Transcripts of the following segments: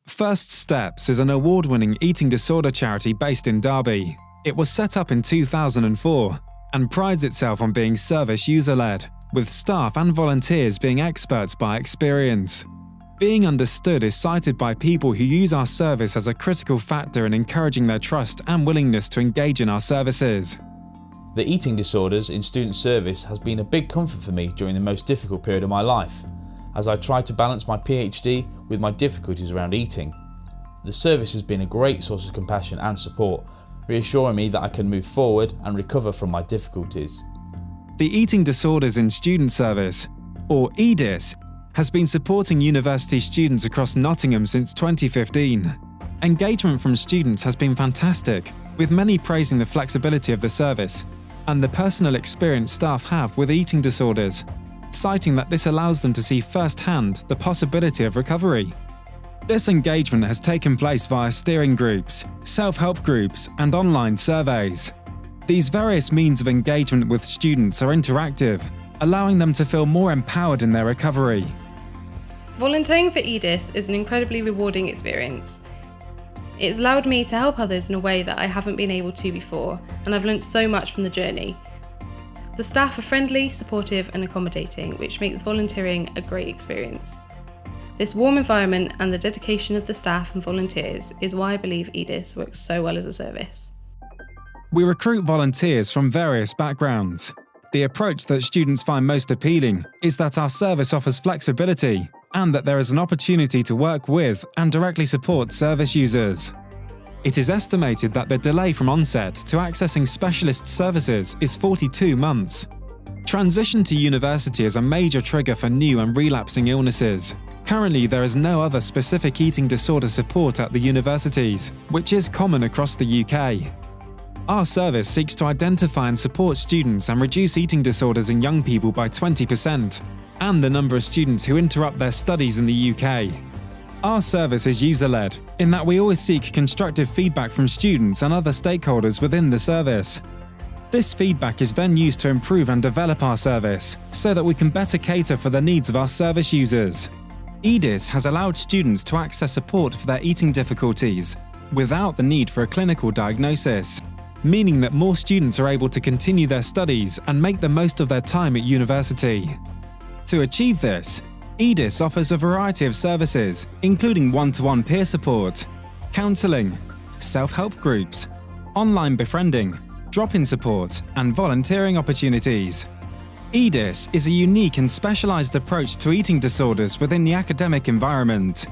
First Steps is an award-winning eating disorder charity based in Derby. It was set up in 2004 and prides itself on being service user-led, with staff and volunteers being experts by experience. Being understood is cited by people who use our service as a critical factor in encouraging their trust and willingness to engage in our services. The eating disorders in student service has been a big comfort for me during the most difficult period of my life, as I try to balance my PhD with my difficulties around eating. The service has been a great source of compassion and support, reassuring me that I can move forward and recover from my difficulties. The Eating Disorders in Student Service, or EDISS, has been supporting university students across Nottingham since 2015. Engagement from students has been fantastic, with many praising the flexibility of the service and the personal experience staff have with eating disorders, citing that this allows them to see firsthand the possibility of recovery. This engagement has taken place via steering groups, self-help groups, and online surveys. These various means of engagement with students are interactive, allowing them to feel more empowered in their recovery. Volunteering for EDISS is an incredibly rewarding experience. It's allowed me to help others in a way that I haven't been able to before, and I've learnt so much from the journey. The staff are friendly, supportive and accommodating, which makes volunteering a great experience. This warm environment and the dedication of the staff and volunteers is why I believe EDISS works so well as a service. We recruit volunteers from various backgrounds. The approach that students find most appealing is that our service offers flexibility and that there is an opportunity to work with and directly support service users. It is estimated that the delay from onset to accessing specialist services is 42 months. Transition to university is a major trigger for new and relapsing illnesses. Currently, there is no other specific eating disorder support at the universities, which is common across the UK. Our service seeks to identify and support students and reduce eating disorders in young people by 20%, and the number of students who interrupt their studies in the UK. Our service is user-led, in that we always seek constructive feedback from students and other stakeholders within the service. This feedback is then used to improve and develop our service, so that we can better cater for the needs of our service users. EDISS has allowed students to access support for their eating difficulties, without the need for a clinical diagnosis, meaning that more students are able to continue their studies and make the most of their time at university. To achieve this, EDISS offers a variety of services, including one-to-one peer support, counselling, self-help groups, online befriending, drop-in support, and volunteering opportunities. EDISS is a unique and specialised approach to eating disorders within the academic environment.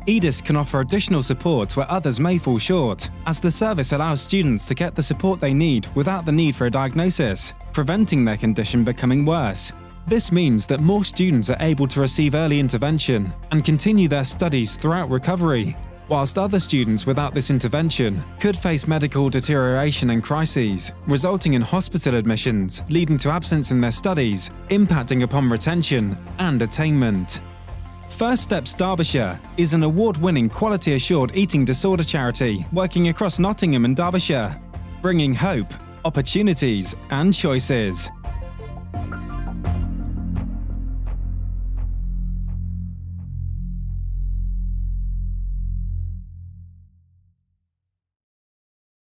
EDISS can offer additional support where others may fall short, as the service allows students to get the support they need without the need for a diagnosis, preventing their condition becoming worse. This means that more students are able to receive early intervention and continue their studies throughout recovery, whilst other students without this intervention could face medical deterioration and crises, resulting in hospital admissions, leading to absence in their studies, impacting upon retention and attainment. First Steps Derbyshire is an award-winning quality-assured eating disorder charity working across Nottingham and Derbyshire, bringing hope, opportunities and choices.